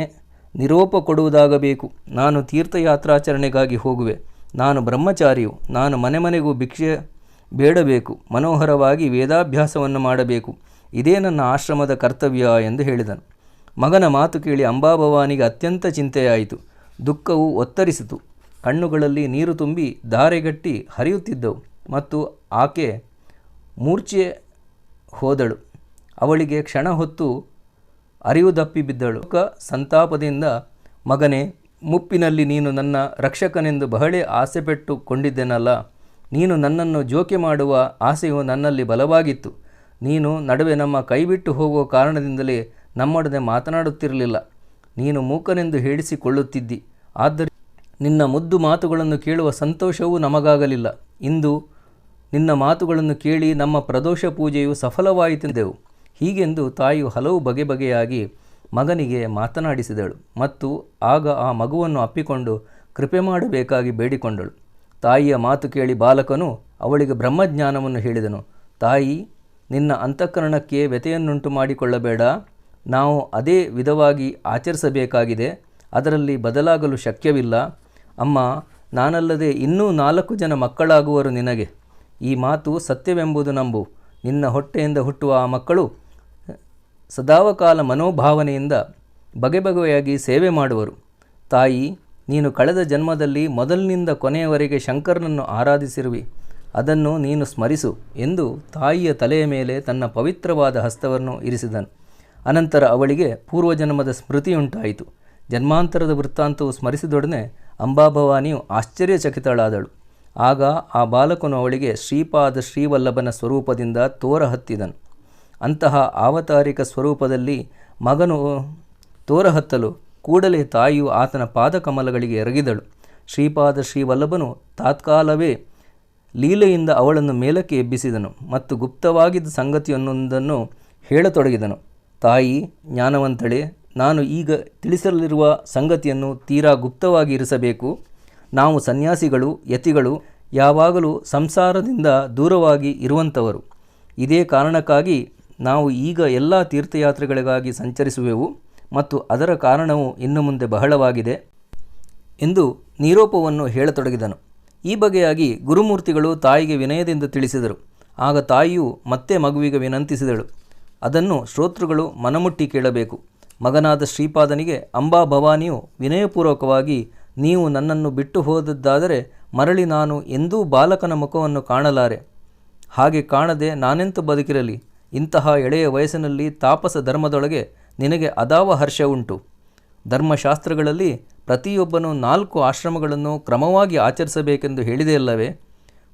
ನಿರೋಪ ಕೊಡುವುದಾಗಬೇಕು. ನಾನು ತೀರ್ಥಯಾತ್ರಾಚರಣೆಗಾಗಿ ಹೋಗುವೆ. ನಾನು ಬ್ರಹ್ಮಚಾರಿಯು. ನಾನು ಮನೆಗೂ ಭಿಕ್ಷೆ ಬೇಡಬೇಕು. ಮನೋಹರವಾಗಿ ವೇದಾಭ್ಯಾಸವನ್ನು ಮಾಡಬೇಕು. ಇದೇ ನನ್ನ ಆಶ್ರಮದ ಕರ್ತವ್ಯ ಎಂದು ಹೇಳಿದನು. ಮಗನ ಮಾತು ಕೇಳಿ ಅಂಬಾಭವಾನಿಗೆ ಅತ್ಯಂತ ಚಿಂತೆಯಾಯಿತು. ದುಃಖವು ಒತ್ತರಿಸಿತು. ಕಣ್ಣುಗಳಲ್ಲಿ ನೀರು ತುಂಬಿ ಧಾರೆಗಟ್ಟಿ ಹರಿಯುತ್ತಿದ್ದವು ಮತ್ತು ಆಕೆ ಮೂರ್ಛೆ ಹೋದಳು. ಅವಳಿಗೆ ಕ್ಷಣ ಹೊತ್ತು ಅರಿವು ತಪ್ಪಿ ಬಿದ್ದಳು. ಸಂತಾಪದಿಂದ, ಮಗನೇ, ಮುಪ್ಪಿನಲ್ಲಿ ನೀನು ನನ್ನ ರಕ್ಷಕನೆಂದು ಬಹಳ ಆಸೆಪಟ್ಟುಕೊಂಡಿದ್ದೆನಲ್ಲ. ನೀನು ನನ್ನನ್ನು ಜೋಕೆ ಮಾಡುವ ಆಸೆಯು ನನ್ನಲ್ಲಿ ಬಲವಾಗಿತ್ತು. ನೀನು ನಡುವೆ ನಮ್ಮ ಕೈಬಿಟ್ಟು ಹೋಗುವ ಕಾರಣದಿಂದಲೇ ನಮ್ಮೊಡನೆ ಮಾತನಾಡುತ್ತಿರಲಿಲ್ಲ. ನೀನು ಮೂಕನೆಂದು ಹೇಳಿಸಿಕೊಳ್ಳುತ್ತಿದ್ದಿ. ಆದ್ದರಿಂದ ನಿನ್ನ ಮುದ್ದು ಮಾತುಗಳನ್ನು ಕೇಳುವ ಸಂತೋಷವೂ ನಮಗಾಗಲಿಲ್ಲ. ಇಂದು ನಿನ್ನ ಮಾತುಗಳನ್ನು ಕೇಳಿ ನಮ್ಮ ಪ್ರದೋಷ ಪೂಜೆಯು ಸಫಲವಾಯಿತೆಂದೆವು. ಹೀಗೆಂದು ತಾಯಿಯು ಹಲವು ಬಗೆಯಾಗಿ ಮಗನಿಗೆ ಮಾತನಾಡಿಸಿದಳು ಮತ್ತು ಆಗ ಆ ಮಗುವನ್ನು ಅಪ್ಪಿಕೊಂಡು ಕೃಪೆ ಮಾಡಬೇಕಾಗಿ ಬೇಡಿಕೊಂಡಳು. ತಾಯಿಯ ಮಾತು ಕೇಳಿ ಬಾಲಕನು ಅವಳಿಗೆ ಬ್ರಹ್ಮಜ್ಞಾನವನ್ನು ಹೇಳಿದನು. ತಾಯಿ, ನಿನ್ನ ಅಂತಃಕರಣಕ್ಕೆ ವ್ಯಥೆಯನ್ನುಂಟು ಮಾಡಿಕೊಳ್ಳಬೇಡ. ನಾವು ಅದೇ ವಿಧವಾಗಿ ಆಚರಿಸಬೇಕಾಗಿದೆ. ಅದರಲ್ಲಿ ಬದಲಾಗಲು ಶಕ್ಯವಿಲ್ಲ. ಅಮ್ಮ, ನಾನಲ್ಲದೆ ಇನ್ನೂ 4 ಜನ ಮಕ್ಕಳಾಗುವರು ನಿನಗೆ. ಈ ಮಾತು ಸತ್ಯವೆಂಬುದು ನಂಬು. ನಿನ್ನ ಹೊಟ್ಟೆಯಿಂದ ಹುಟ್ಟುವ ಆ ಮಕ್ಕಳು ಸದಾವಕಾಲ ಮನೋಭಾವನೆಯಿಂದ ಬಗೆಯಾಗಿ ಸೇವೆ ಮಾಡುವರು. ತಾಯಿ, ನೀನು ಕಳೆದ ಜನ್ಮದಲ್ಲಿ ಮೊದಲಿನಿಂದ ಕೊನೆಯವರೆಗೆ ಶಂಕರನನ್ನು ಆರಾಧಿಸಿರುವಿ. ಅದನ್ನು ನೀನು ಸ್ಮರಿಸು ಎಂದು ತಾಯಿಯ ತಲೆಯ ಮೇಲೆ ತನ್ನ ಪವಿತ್ರವಾದ ಹಸ್ತವನ್ನು ಇರಿಸಿದನು. ಅನಂತರ ಅವಳಿಗೆ ಪೂರ್ವಜನ್ಮದ ಸ್ಮೃತಿಯುಂಟಾಯಿತು. ಜನ್ಮಾಂತರದ ವೃತ್ತಾಂತವು ಸ್ಮರಿಸಿದೊಡನೆ ಅಂಬಾಭವಾನಿಯು ಆಶ್ಚರ್ಯಚಕಿತಳಾದಳು. ಆಗ ಆ ಬಾಲಕನು ಅವಳಿಗೆ ಶ್ರೀಪಾದ ಶ್ರೀವಲ್ಲಭನ ಸ್ವರೂಪದಿಂದ ತೋರ ಹತ್ತಿದನು. ಅಂತಹ ಆವತಾರಿಕ ಸ್ವರೂಪದಲ್ಲಿ ಮಗನು ತೋರ ಹತ್ತಲು ಕೂಡಲೇ ತಾಯಿಯು ಆತನ ಪಾದಕಮಲಗಳಿಗೆ ಎರಗಿದಳು. ಶ್ರೀಪಾದ ಶ್ರೀವಲ್ಲಭನು ತಾತ್ಕಾಲವೇ ಲೀಲೆಯಿಂದ ಅವಳನ್ನು ಮೇಲಕ್ಕೆ ಎಬ್ಬಿಸಿದನು ಮತ್ತು ಗುಪ್ತವಾಗಿದ್ದ ಸಂಗತಿಯೊಂದನ್ನು ಹೇಳತೊಡಗಿದನು. ತಾಯಿ ಜ್ಞಾನವಂತಳೆ, ನಾನು ಈಗ ತಿಳಿಸಲಿರುವ ಸಂಗತಿಯನ್ನು ತೀರಾ ಗುಪ್ತವಾಗಿ ಇರಿಸಬೇಕು. ನಾವು ಸನ್ಯಾಸಿಗಳು, ಯತಿಗಳು ಯಾವಾಗಲೂ ಸಂಸಾರದಿಂದ ದೂರವಾಗಿ ಇರುವಂಥವರು. ಇದೇ ಕಾರಣಕ್ಕಾಗಿ ನಾವು ಈಗ ಎಲ್ಲ ತೀರ್ಥಯಾತ್ರೆಗಳಿಗಾಗಿ ಸಂಚರಿಸುವೆವು ಮತ್ತು ಅದರ ಕಾರಣವು ಇನ್ನು ಮುಂದೆ ಬಹಳವಾಗಿದೆ ಎಂದು ನೀರೋಪವನ್ನು ಹೇಳತೊಡಗಿದನು. ಈ ಬಗೆಯಾಗಿ ಗುರುಮೂರ್ತಿಗಳು ತಾಯಿಗೆ ವಿನಯದಿಂದ ತಿಳಿಸಿದರು. ಆಗ ತಾಯಿಯು ಮತ್ತೆ ಮಗುವಿಗೆ ವಿನಂತಿಸಿದಳು. ಅದನ್ನು ಶ್ರೋತೃಗಳು ಮನಮುಟ್ಟಿ ಕೇಳಬೇಕು. ಮಗನಾದ ಶ್ರೀಪಾದನಿಗೆ ಅಂಬಾಭವಾನಿಯು ವಿನಯಪೂರ್ವಕವಾಗಿ, ನೀವು ನನ್ನನ್ನು ಬಿಟ್ಟು ಹೋದದ್ದಾದರೆ ಮರಳಿ ನಾನು ಎಂದೂ ಬಾಲಕನ ಮುಖವನ್ನು ಕಾಣಲಾರೆ. ಹಾಗೆ ಕಾಣದೆ ನಾನೆಂತು ಬದುಕಿರಲಿ? ಇಂತಹ ಎಳೆಯ ವಯಸ್ಸಿನಲ್ಲಿ ತಾಪಸ ಧರ್ಮದೊಳಗೆ ನಿನಗೆ ಅದಾವ ಹರ್ಷ ಉಂಟು? ಧರ್ಮಶಾಸ್ತ್ರಗಳಲ್ಲಿ ಪ್ರತಿಯೊಬ್ಬನೂ 4 ಆಶ್ರಮಗಳನ್ನು ಕ್ರಮವಾಗಿ ಆಚರಿಸಬೇಕೆಂದು ಹೇಳಿದೆಯಲ್ಲವೇ?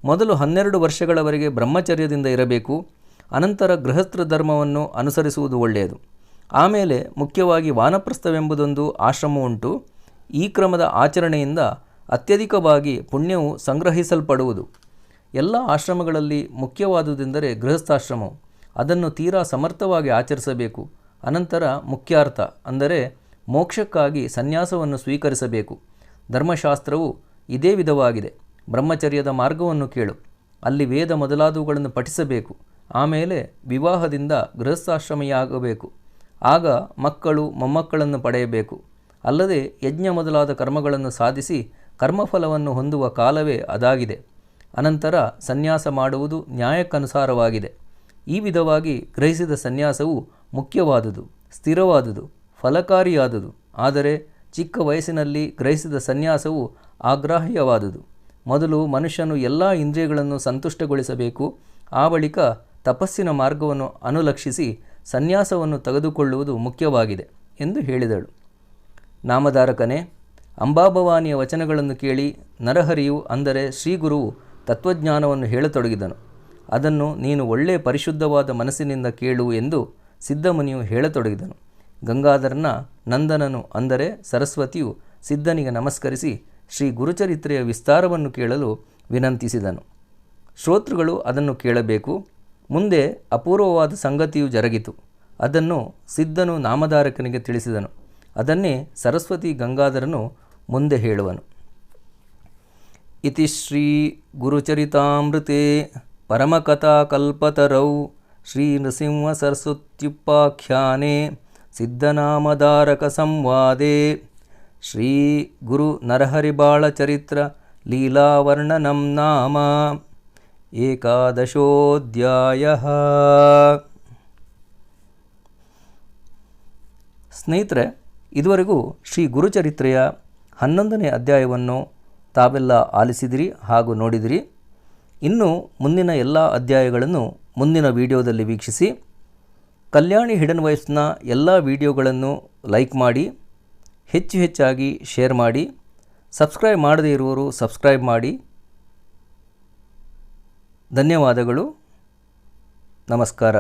ಮೊದಲು 12 ವರ್ಷಗಳವರೆಗೆ ಬ್ರಹ್ಮಚರ್ಯದಿಂದ ಇರಬೇಕು. ಅನಂತರ ಗೃಹಸ್ಥ ಧರ್ಮವನ್ನು ಅನುಸರಿಸುವುದು ಒಳ್ಳೆಯದು. ಆಮೇಲೆ ಮುಖ್ಯವಾಗಿ ವಾನಪ್ರಸ್ಥವೆಂಬುದೊಂದು ಆಶ್ರಮ ಉಂಟು. ಈ ಕ್ರಮದ ಆಚರಣೆಯಿಂದ ಅತ್ಯಧಿಕವಾಗಿ ಪುಣ್ಯವು ಸಂಗ್ರಹಿಸಲ್ಪಡುವುದು. ಎಲ್ಲ ಆಶ್ರಮಗಳಲ್ಲಿ ಮುಖ್ಯವಾದುದೆಂದರೆ ಗೃಹಸ್ಥಾಶ್ರಮವು. ಅದನ್ನು ತೀರಾ ಸಮರ್ಥವಾಗಿ ಆಚರಿಸಬೇಕು. ಅನಂತರ ಮುಖ್ಯಾರ್ಥ ಅಂದರೆ ಮೋಕ್ಷಕ್ಕಾಗಿ ಸನ್ಯಾಸವನ್ನು ಸ್ವೀಕರಿಸಬೇಕು. ಧರ್ಮಶಾಸ್ತ್ರವು ಇದೇ ವಿಧವಾಗಿದೆ. ಬ್ರಹ್ಮಚರ್ಯದ ಮಾರ್ಗವನ್ನು ಕೇಳು. ಅಲ್ಲಿ ವೇದ ಮೊದಲಾದವುಗಳನ್ನು ಪಠಿಸಬೇಕು. ಆಮೇಲೆ ವಿವಾಹದಿಂದ ಗೃಹಸ್ಥಾಶ್ರಮಿಯಾಗಬೇಕು. ಆಗ ಮಕ್ಕಳು ಮೊಮ್ಮಕ್ಕಳನ್ನು ಪಡೆಯಬೇಕು. ಅಲ್ಲದೆ ಯಜ್ಞ ಮೊದಲಾದ ಕರ್ಮಗಳನ್ನು ಸಾಧಿಸಿ ಕರ್ಮಫಲವನ್ನು ಹೊಂದುವ ಕಾಲವೇ ಅದಾಗಿದೆ. ಅನಂತರ ಸನ್ಯಾಸ ಮಾಡುವುದು ನ್ಯಾಯಕ್ಕನುಸಾರವಾಗಿದೆ. ಈ ವಿಧವಾಗಿ ಗ್ರಹಿಸಿದ ಸನ್ಯಾಸವು ಮುಖ್ಯವಾದುದು, ಸ್ಥಿರವಾದುದು, ಫಲಕಾರಿಯಾದುದು. ಆದರೆ ಚಿಕ್ಕ ವಯಸ್ಸಿನಲ್ಲಿ ಗ್ರಹಿಸಿದ ಸನ್ಯಾಸವು ಆಗ್ರಾಹ್ಯವಾದುದು. ಮೊದಲು ಮನುಷ್ಯನು ಎಲ್ಲ ಇಂದ್ರಿಯಗಳನ್ನು ಸಂತುಷ್ಟಗೊಳಿಸಬೇಕು. ಆ ಬಳಿಕ ತಪಸ್ಸಿನ ಮಾರ್ಗವನ್ನು ಅನುಲಕ್ಷಿಸಿ ಸನ್ಯಾಸವನ್ನು ತೆಗೆದುಕೊಳ್ಳುವುದು ಮುಖ್ಯವಾಗಿದೆ ಎಂದು ಹೇಳಿದಳು. ನಾಮಧಾರಕನೇ, ಅಂಬಾಭವಾನಿಯ ವಚನಗಳನ್ನು ಕೇಳಿ ನರಹರಿಯು ಅಂದರೆ ಶ್ರೀಗುರುವು ತತ್ವಜ್ಞಾನವನ್ನು ಹೇಳತೊಡಗಿದನು. ಅದನ್ನು ನೀನು ಒಳ್ಳೆಯ ಪರಿಶುದ್ಧವಾದ ಮನಸ್ಸಿನಿಂದ ಕೇಳು ಎಂದು ಸಿದ್ಧಮುನಿಯು ಹೇಳತೊಡಗಿದನು. ಗಂಗಾಧರನ ನಂದನನು ಅಂದರೆ ಸರಸ್ವತಿಯು ಸಿದ್ಧನಿಗೆ ನಮಸ್ಕರಿಸಿ ಶ್ರೀ ಗುರುಚರಿತ್ರೆಯ ವಿಸ್ತಾರವನ್ನು ಕೇಳಲು ವಿನಂತಿಸಿದನು. ಶ್ರೋತೃಗಳು ಅದನ್ನು ಕೇಳಬೇಕು. ಮುಂದೆ ಅಪೂರ್ವವಾದ ಸಂಗತಿಯು ಜರುಗಿತು. ಅದನ್ನು ಸಿದ್ಧನು ನಾಮಧಾರಕನಿಗೆ ತಿಳಿಸಿದನು. ಅದನ್ನೇ ಸರಸ್ವತಿ ಗಂಗಾಧರನು ಮುಂದೆ ಹೇಳುವನು. ಇತಿ ಶ್ರೀ ಗುರುಚರಿತಾಮೃತೆ ಪರಮಕಥಾಕಲ್ಪತರೌ ಶ್ರೀ ನೃಸಿಂಹ ಸರಸ್ವತ್ಯುಪಾಖ್ಯಾನೆ ಸಿದ್ಧನಾಮಧಾರಕ ಸಂವಾದೆ ಶ್ರೀ ಗುರು ನರಹರಿಬಾಳಚರಿತ್ರ ಲೀಲಾವರ್ಣನಂ ನಾಮ ಏಕಾದಶೋಧ್ಯಾಯಃ. ಸ್ನೇಹಿತರೆ, ಇದುವರೆಗೂ ಶ್ರೀ ಗುರುಚರಿತ್ರೆಯ 11ನೇ ಅಧ್ಯಾಯವನ್ನು ತಾವೆಲ್ಲ ಆಲಿಸಿದಿರಿ ಹಾಗೂ ನೋಡಿದಿರಿ. ಇನ್ನು ಮುಂದಿನ ಎಲ್ಲ ಅಧ್ಯಾಯಗಳನ್ನು ಮುಂದಿನ ವಿಡಿಯೋದಲ್ಲಿ ವೀಕ್ಷಿಸಿ. ಕಲ್ಯಾಣಿ ಹಿಡನ್ ವೈಫ್ಸ್ನ ಎಲ್ಲ ವಿಡಿಯೋಗಳನ್ನು ಲೈಕ್ ಮಾಡಿ, ಹೆಚ್ಚಾಗಿ ಶೇರ್ ಮಾಡಿ. ಸಬ್ಸ್ಕ್ರೈಬ್ ಮಾಡದೇ ಇರುವವರು ಸಬ್ಸ್ಕ್ರೈಬ್ ಮಾಡಿ. ಧನ್ಯವಾದಗಳು. ನಮಸ್ಕಾರ.